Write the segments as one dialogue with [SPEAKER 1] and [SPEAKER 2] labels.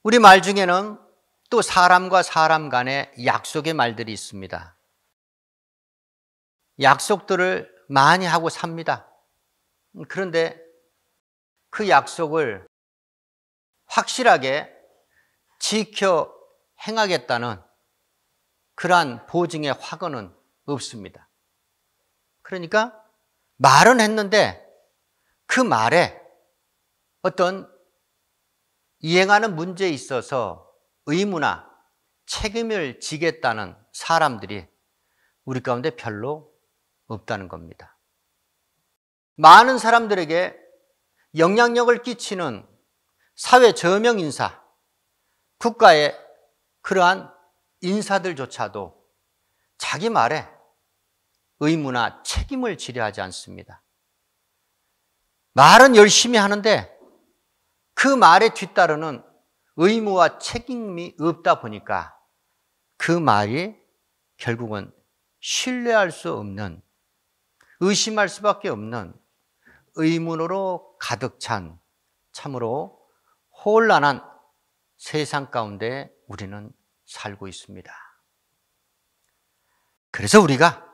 [SPEAKER 1] 우리 말 중에는 또 사람과 사람 간의 약속의 말들이 있습니다. 약속들을 많이 하고 삽니다. 그런데 그 약속을 확실하게 지켜 행하겠다는 그러한 보증의 확언은 없습니다. 그러니까 말은 했는데 그 말에 어떤 이행하는 문제에 있어서 의무나 책임을 지겠다는 사람들이 우리 가운데 별로 없다는 겁니다. 많은 사람들에게 영향력을 끼치는 사회 저명 인사, 국가의 그러한 인사들조차도 자기 말에 의무나 책임을 지려 하지 않습니다. 말은 열심히 하는데 그 말에 뒤따르는 의무와 책임이 없다 보니까 그 말이 결국은 신뢰할 수 없는, 의심할 수밖에 없는 의문으로 가득 찬 참으로 혼란한 세상 가운데 우리는 살고 있습니다. 그래서 우리가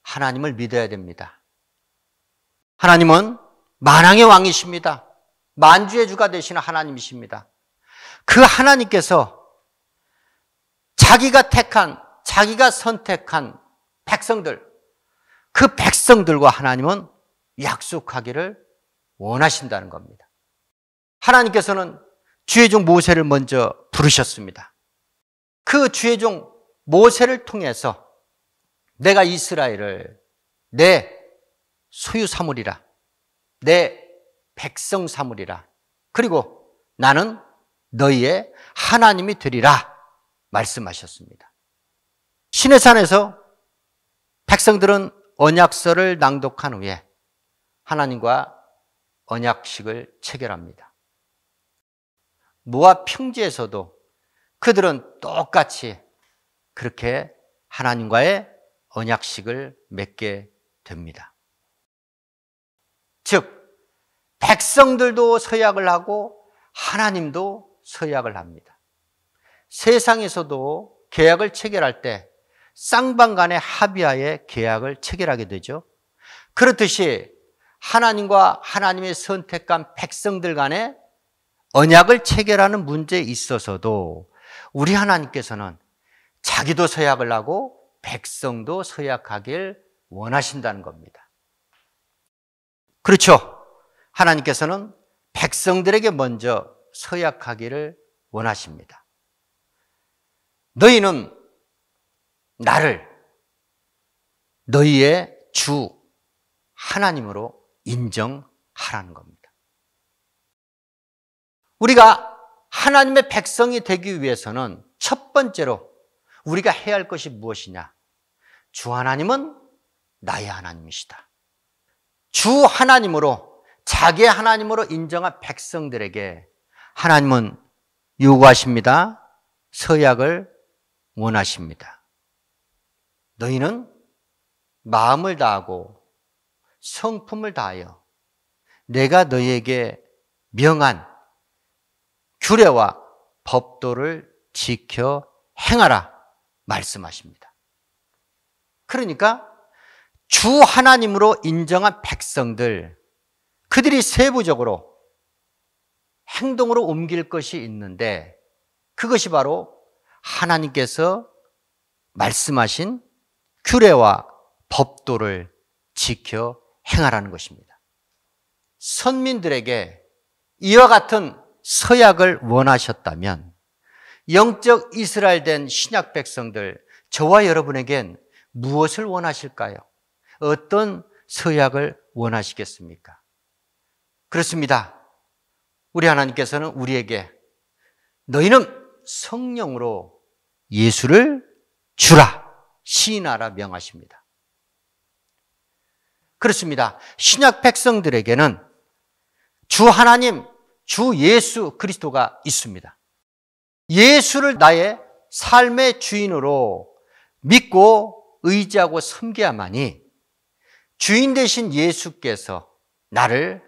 [SPEAKER 1] 하나님을 믿어야 됩니다. 하나님은 만왕의 왕이십니다. 만주의 주가 되시는 하나님이십니다. 그 하나님께서 자기가 택한, 자기가 선택한 백성들, 그 백성들과 하나님은 약속하기를 원하신다는 겁니다. 하나님께서는 주의 종 모세를 먼저 부르셨습니다. 그 주의 종 모세를 통해서 내가 이스라엘을 내 소유 삼으리라, 내 백성 삼으리라, 그리고 나는 너희의 하나님이 되리라 말씀하셨습니다. 시내산에서 백성들은 언약서를 낭독한 후에 하나님과 언약식을 체결합니다. 모압 평지에서도 그들은 똑같이 그렇게 하나님과의 언약식을 맺게 됩니다. 즉 백성들도 서약을 하고 하나님도 서약을 합니다. 세상에서도 계약을 체결할 때 쌍방 간의 합의하에 계약을 체결하게 되죠. 그렇듯이 하나님과 하나님의 선택한 백성들 간의 언약을 체결하는 문제에 있어서도 우리 하나님께서는 자기도 서약을 하고 백성도 서약하길 원하신다는 겁니다. 그렇죠. 하나님께서는 백성들에게 먼저 서약하기를 원하십니다. 너희는 나를 너희의 주 하나님으로 인정하라는 겁니다. 우리가 하나님의 백성이 되기 위해서는 첫 번째로 우리가 해야 할 것이 무엇이냐? 주 하나님은 나의 하나님이시다. 주 하나님으로, 자기의 하나님으로 인정한 백성들에게 하나님은 요구하십니다. 서약을 원하십니다. 너희는 마음을 다하고 성품을 다하여 내가 너희에게 명한 규례와 법도를 지켜 행하라 말씀하십니다. 그러니까 주 하나님으로 인정한 백성들, 그들이 세부적으로 행동으로 옮길 것이 있는데 그것이 바로 하나님께서 말씀하신 규례와 법도를 지켜 행하라는 것입니다. 선민들에게 이와 같은 서약을 원하셨다면 영적 이스라엘 된 신약 백성들, 저와 여러분에겐 무엇을 원하실까요? 어떤 서약을 원하시겠습니까? 그렇습니다. 우리 하나님께서는 우리에게 너희는 성령으로 예수를 주라, 시인하라 명하십니다. 그렇습니다. 신약 백성들에게는 주 하나님, 주 예수 그리스도가 있습니다. 예수를 나의 삶의 주인으로 믿고 의지하고 섬겨야만이 주인 되신 예수께서 나를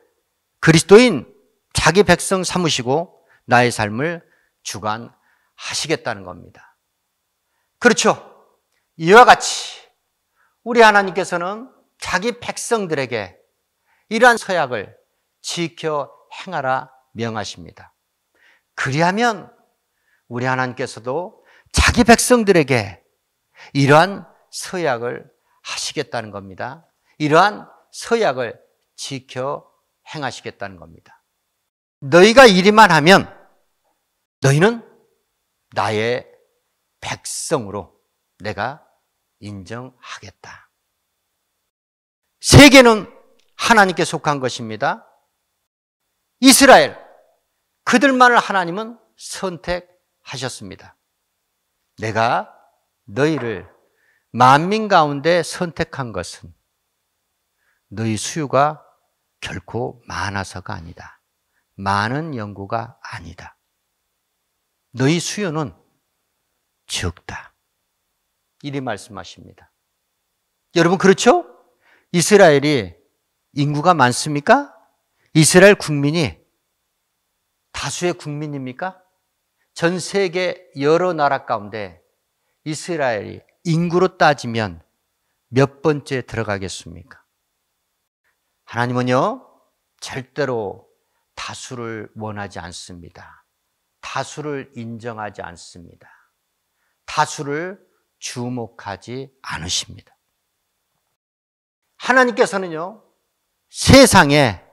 [SPEAKER 1] 그리스도인 자기 백성 삼으시고 나의 삶을 주관하시겠다는 겁니다. 그렇죠. 이와 같이 우리 하나님께서는 자기 백성들에게 이러한 서약을 지켜 행하라 명하십니다. 그리하면 우리 하나님께서도 자기 백성들에게 이러한 서약을 하시겠다는 겁니다. 이러한 서약을 지켜 행하시겠다는 겁니다. 너희가 이리만 하면 너희는 나의 백성으로 내가 인정하겠다. 세계는 하나님께 속한 것입니다. 이스라엘, 그들만을 하나님은 선택하셨습니다. 내가 너희를 만민 가운데 선택한 것은 너희 수요가 결코 많아서가 아니다. 많은 연구가 아니다. 너희 수요는 적다. 이리 말씀하십니다. 여러분, 그렇죠? 이스라엘이 인구가 많습니까? 이스라엘 국민이 다수의 국민입니까? 전 세계 여러 나라 가운데 이스라엘이 인구로 따지면 몇 번째 들어가겠습니까? 하나님은요, 절대로 다수를 원하지 않습니다. 다수를 인정하지 않습니다. 다수를 주목하지 않으십니다. 하나님께서는요, 세상에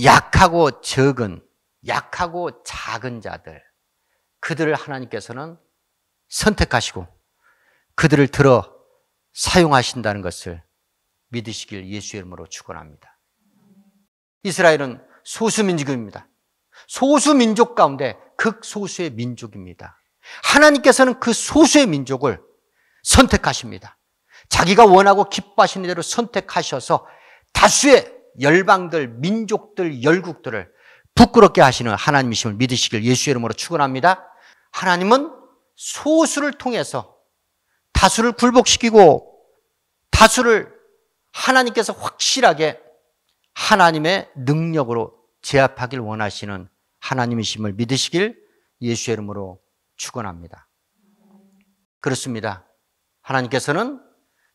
[SPEAKER 1] 약하고 작은 자들, 그들을 하나님께서는 선택하시고 그들을 들어 사용하신다는 것을 믿으시길 예수의 이름으로 축원합니다. 이스라엘은 소수민족입니다. 소수민족 가운데 극소수의 민족입니다. 하나님께서는 그 소수의 민족을 선택하십니다. 자기가 원하고 기뻐하시는 대로 선택하셔서 다수의 열방들, 민족들, 열국들을 부끄럽게 하시는 하나님이심을 믿으시길 예수의 이름으로 축원합니다. 하나님은 소수를 통해서 다수를 굴복시키고 다수를 하나님께서 확실하게 하나님의 능력으로 제압하길 원하시는 하나님이심을 믿으시길 예수의 이름으로 축원합니다. 그렇습니다. 하나님께서는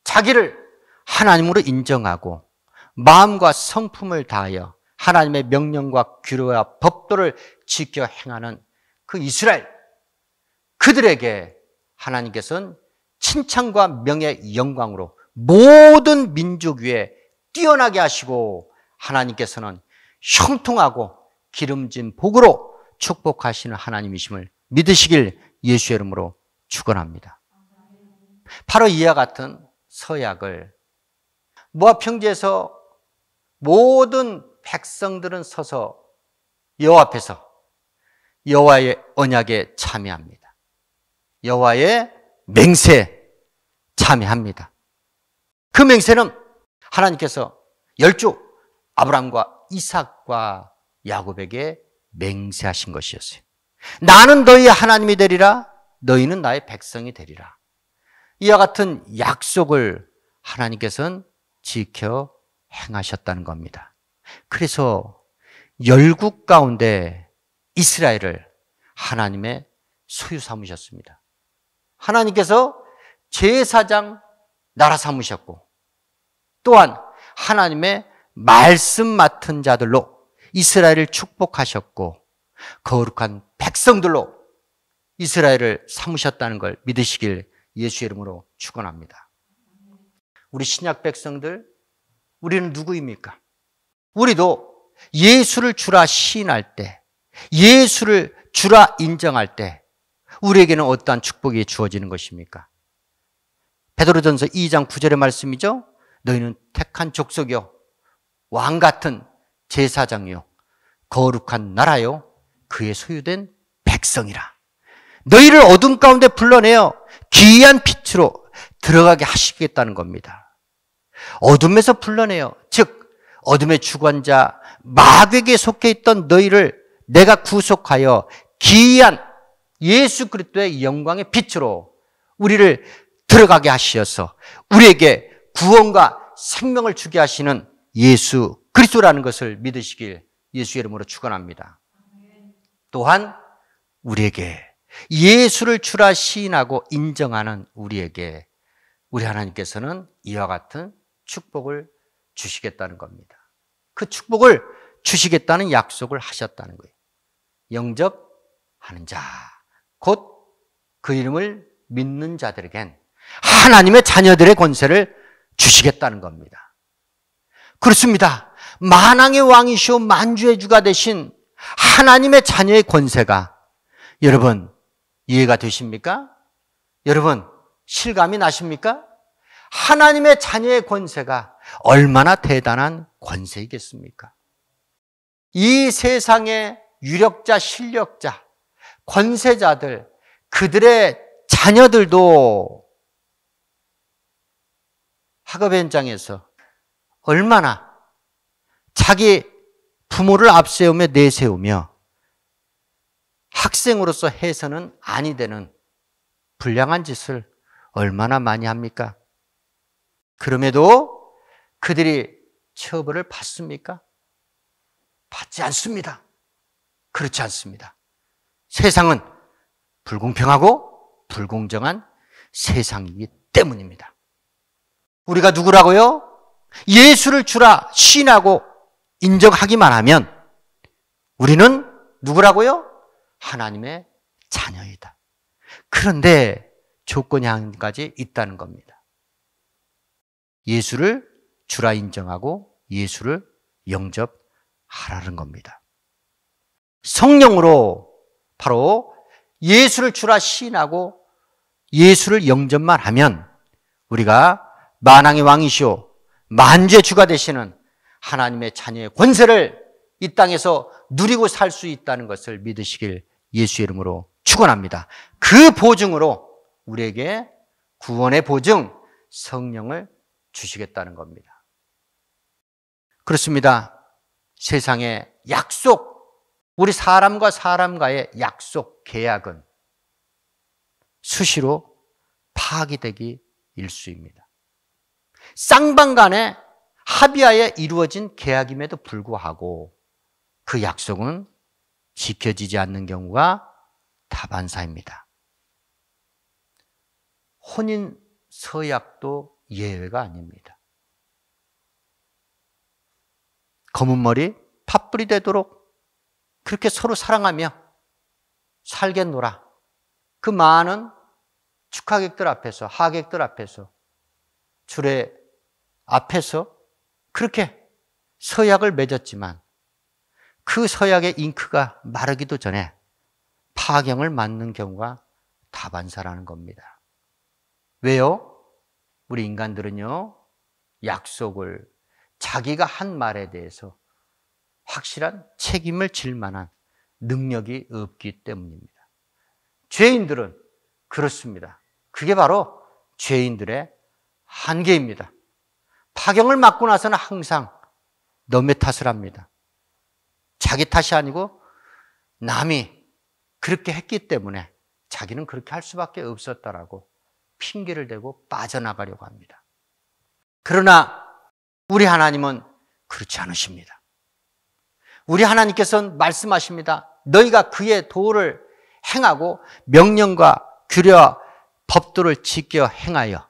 [SPEAKER 1] 자기를 하나님으로 인정하고 마음과 성품을 다하여 하나님의 명령과 규례와 법도를 지켜 행하는 그 이스라엘, 그들에게 하나님께서는 칭찬과 명예, 영광으로 모든 민족 위에 뛰어나게 하시고 하나님께서는 형통하고 기름진 복으로 축복하시는 하나님이심을 믿으시길 예수의 이름으로 축원합니다. 바로 이와 같은 서약을 모압 평지에서 모든 백성들은 서서 여호와 앞에서 여호와의 언약에 참여합니다. 여호와의 맹세에 참여합니다. 그 맹세는 하나님께서 열조 아브라함과 이삭과 야곱에게 맹세하신 것이었어요. 나는 너희의 하나님이 되리라, 너희는 나의 백성이 되리라. 이와 같은 약속을 하나님께서는 지켜 행하셨다는 겁니다. 그래서 열국 가운데 이스라엘을 하나님의 소유 삼으셨습니다. 하나님께서 제사장 나라 삼으셨고 또한 하나님의 말씀 맡은 자들로 이스라엘을 축복하셨고 거룩한 백성들로 이스라엘을 삼으셨다는 걸 믿으시길 예수의 이름으로 축원합니다. 우리 신약 백성들, 우리는 누구입니까? 우리도 예수를 주라 시인할 때, 예수를 주라 인정할 때 우리에게는 어떠한 축복이 주어지는 것입니까? 베드로전서 2장 9절의 말씀이죠. 너희는 택한 족속이요 왕 같은 제사장이요 거룩한 나라요 그의 소유된 백성이라. 너희를 어둠 가운데 불러내어 기이한 빛으로 들어가게 하시겠다는 겁니다. 어둠에서 불러내어, 즉 어둠의 주관자 마귀에게 속해 있던 너희를 내가 구속하여 기이한 예수 그리스도의 영광의 빛으로 우리를 들어가게 하시어서 우리에게 구원과 생명을 주게 하시는 예수 그리스도라는 것을 믿으시길 예수의 이름으로 축원합니다. 또한 우리에게 예수를 주라 시인하고 인정하는 우리에게 우리 하나님께서는 이와 같은 축복을 주시겠다는 겁니다. 그 축복을 주시겠다는 약속을 하셨다는 거예요. 영접하는 자, 곧 그 이름을 믿는 자들에겐 하나님의 자녀들의 권세를 주시겠다는 겁니다. 그렇습니다. 만왕의 왕이시오 만주의 주가 되신 하나님의 자녀의 권세가 여러분 이해가 되십니까? 여러분 실감이 나십니까? 하나님의 자녀의 권세가 얼마나 대단한 권세이겠습니까? 이 세상의 유력자, 실력자, 권세자들, 그들의 자녀들도 학업 현장에서 얼마나 자기 부모를 앞세우며 내세우며 학생으로서 해서는 아니 되는 불량한 짓을 얼마나 많이 합니까? 그럼에도 그들이 처벌을 받습니까? 받지 않습니다. 그렇지 않습니다. 세상은 불공평하고 불공정한 세상이기 때문입니다. 우리가 누구라고요? 예수를 주라 시인하고 인정하기만 하면 우리는 누구라고요? 하나님의 자녀이다. 그런데 조건이 한 가지 있다는 겁니다. 예수를 주라 인정하고 예수를 영접하라는 겁니다. 성령으로 바로 예수를 주라 시인하고 예수를 영접만 하면 우리가 만왕의 왕이시오 만주의 주가 되시는 하나님의 자녀의 권세를 이 땅에서 누리고 살 수 있다는 것을 믿으시길 예수의 이름으로 축원합니다. 그 보증으로 우리에게 구원의 보증 성령을 주시겠다는 겁니다. 그렇습니다. 세상의 약속, 우리 사람과 사람과의 약속, 계약은 수시로 파기되기 일쑤입니다. 쌍방간에 합의하에 이루어진 계약임에도 불구하고 그 약속은 지켜지지 않는 경우가 다반사입니다. 혼인 서약도 예외가 아닙니다. 검은 머리 팥불이 되도록 그렇게 서로 사랑하며 살겠노라. 그 많은 축하객들 앞에서, 하객들 앞에서, 주례 앞에서 그렇게 서약을 맺었지만 그 서약의 잉크가 마르기도 전에 파경을 맞는 경우가 다반사라는 겁니다. 왜요? 우리 인간들은요, 약속을 자기가 한 말에 대해서 확실한 책임을 질 만한 능력이 없기 때문입니다. 죄인들은 그렇습니다. 그게 바로 죄인들의 한계입니다. 파경을 맞고 나서는 항상 남의 탓을 합니다. 자기 탓이 아니고 남이 그렇게 했기 때문에 자기는 그렇게 할 수밖에 없었다라고 핑계를 대고 빠져나가려고 합니다. 그러나 우리 하나님은 그렇지 않으십니다. 우리 하나님께서는 말씀하십니다. 너희가 그의 도를 행하고 명령과 규례와 법도를 지켜 행하여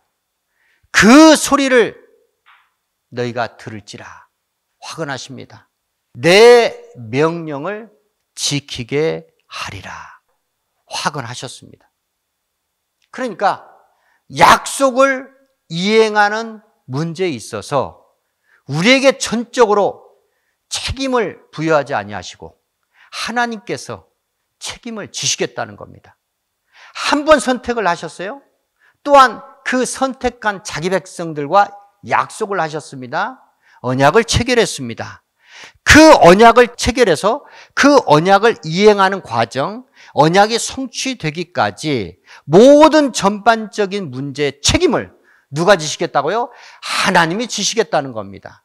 [SPEAKER 1] 그 소리를 너희가 들을지라 화근하십니다. 내 명령을 지키게 하리라 화근하셨습니다. 그러니까 약속을 이행하는 문제에 있어서 우리에게 전적으로 책임을 부여하지 아니하시고 하나님께서 책임을 지시겠다는 겁니다. 한 번 선택을 하셨어요. 또한 그 선택한 자기 백성들과 약속을 하셨습니다. 언약을 체결했습니다. 그 언약을 체결해서 그 언약을 이행하는 과정, 언약이 성취되기까지 모든 전반적인 문제의 책임을 누가 지시겠다고요? 하나님이 지시겠다는 겁니다.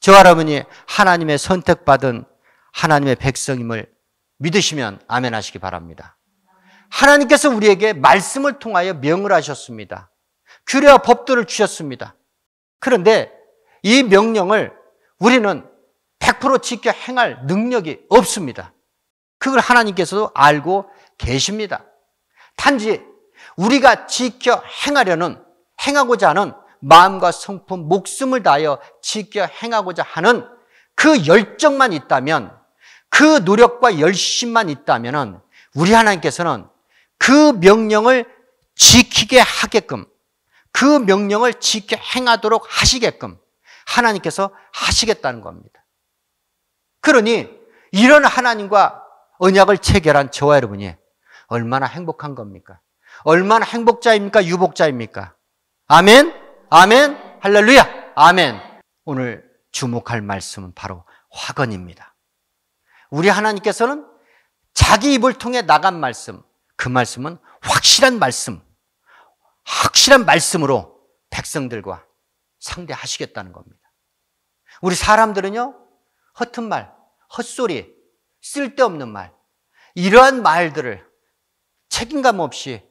[SPEAKER 1] 저와 여러분이 하나님의 선택받은 하나님의 백성임을 믿으시면 아멘 하시기 바랍니다. 하나님께서 우리에게 말씀을 통하여 명을 하셨습니다. 규례와 법도를 주셨습니다. 그런데 이 명령을 우리는 100% 지켜 행할 능력이 없습니다. 그걸 하나님께서도 알고 계십니다. 단지 우리가 지켜 행하고자 하는 마음과 성품, 목숨을 다하여 지켜 행하고자 하는 그 열정만 있다면, 그 노력과 열심만 있다면 우리 하나님께서는 그 명령을 지키게 하게끔, 그 명령을 지켜 행하도록 하시게끔 하나님께서 하시겠다는 겁니다. 그러니 이런 하나님과 언약을 체결한 저와 여러분이 얼마나 행복한 겁니까? 얼마나 행복자입니까? 유복자입니까? 아멘? 아멘? 할렐루야! 아멘! 오늘 주목할 말씀은 바로 화건입니다. 우리 하나님께서는 자기 입을 통해 나간 말씀, 그 말씀은 확실한 말씀으로 백성들과 상대하시겠다는 겁니다. 우리 사람들은요, 허튼 말, 헛소리, 쓸데없는 말, 이러한 말들을 책임감 없이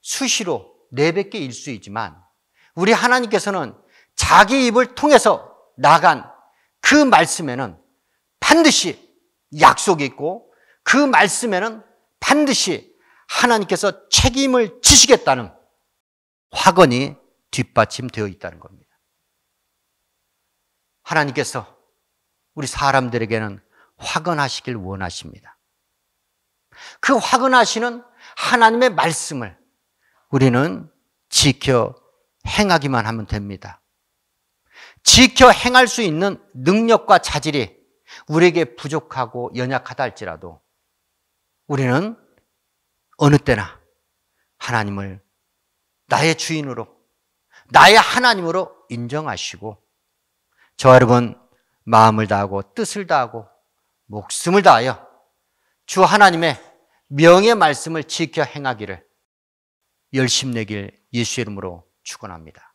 [SPEAKER 1] 수시로 내뱉게 일쑤이지만 우리 하나님께서는 자기 입을 통해서 나간 그 말씀에는 반드시 약속이 있고 그 말씀에는 반드시 하나님께서 책임을 지시겠다는 확언이 뒷받침되어 있다는 겁니다. 하나님께서 우리 사람들에게는 확언하시길 원하십니다. 그 확언하시는 하나님의 말씀을 우리는 지켜 행하기만 하면 됩니다. 지켜 행할 수 있는 능력과 자질이 우리에게 부족하고 연약하다 할지라도 우리는 어느 때나 하나님을 나의 주인으로, 나의 하나님으로 인정하시고 저와 여러분 마음을 다하고 뜻을 다하고 목숨을 다하여 주 하나님의 명의 말씀을 지켜 행하기를 열심내길 예수의 이름으로 축원합니다.